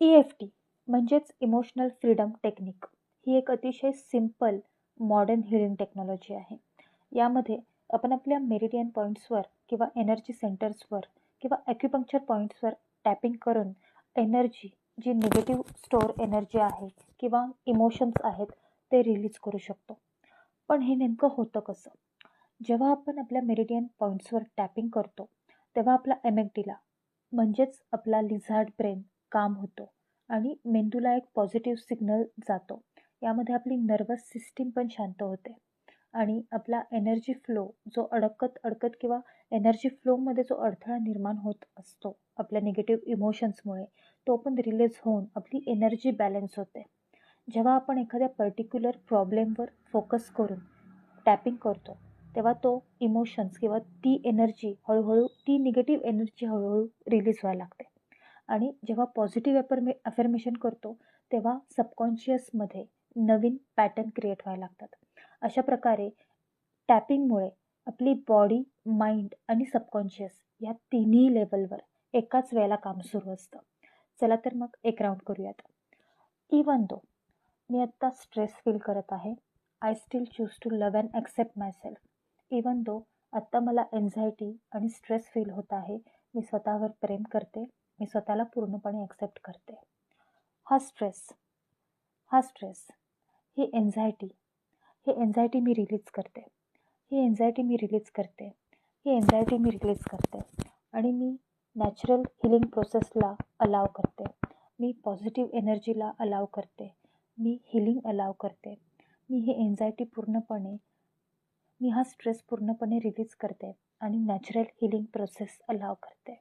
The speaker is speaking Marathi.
EFT म्हणजेच इमोशनल फ्रीडम टेक्निक ही एक अतिशय सिंपल मॉडर्न हिलिंग टेक्नॉलॉजी आहे. यामध्ये आपण आपल्या मेरिडियन पॉईंट्सवर किंवा एनर्जी सेंटर्सवर किंवा ॲक्युपंक्चर पॉईंट्सवर टॅपिंग करून एनर्जी जी निगेटिव्ह स्टोअर एनर्जी आहे किंवा इमोशन्स आहेत ते रिलीज करू शकतो. पण हे नेमकं होतं कसं? जेव्हा आपण आपल्या मेरिडियन पॉईंट्सवर टॅपिंग करतो तेव्हा आपला एमएफडीला म्हणजेच आपला लिझार्ड ब्रेन काम होतो आणि मेंदूला एक पॉझिटिव्ह सिग्नल जातो. यामध्ये आपली नर्वस सिस्टीम पण शांत होते आणि आपला एनर्जी फ्लो जो अडकत किंवा एनर्जी फ्लोमध्ये जो अडथळा निर्माण होत असतो आपल्या निगेटिव्ह इमोशन्समुळे तो पण रिलीज होऊन आपली एनर्जी बॅलन्स होते. जेव्हा आपण एखाद्या पर्टिक्युलर प्रॉब्लेमवर फोकस करून टॅपिंग करतो तेव्हा तो इमोशन्स किंवा ती एनर्जी हळूहळू ती निगेटिव्ह एनर्जी हळूहळू रिलीज व्हायला लागते. आणि जेव्हा पॉझिटिव्ह अफर्मेशन करतो तेव्हा सबकॉन्शियसमध्ये नवीन पॅटर्न क्रिएट व्हायला लागतात. अशा प्रकारे टॅपिंगमुळे आपली बॉडी, माइंड आणि सबकॉन्शियस या तिन्ही लेवलवर एकाच वेळेला काम सुरू असतं. चला तर मग एक राऊंड करूयात. इवन दो मी आत्ता स्ट्रेस फील करत आहे, I still choose to love and accept myself. Even though आत्ता मला एन्झायटी आणि स्ट्रेस फील होत आहे, मी स्वतःवर प्रेम करते, मी स्वतःला पूर्णपणे ॲक्सेप्ट करते. हा स्ट्रेस, ही एन्झायटी मी रिलीज करते, ही एन्झायटी मी रिलीज करते आणि मी नॅचरल हिलिंग प्रोसेसला अलाव करते. मी पॉझिटिव्ह एनर्जीला अलाव करते, मी हिलिंग अलाव करते. मी हा स्ट्रेस पूर्णपणे रिलीज करते आणि नॅचरल हिलिंग प्रोसेस अलाव करते.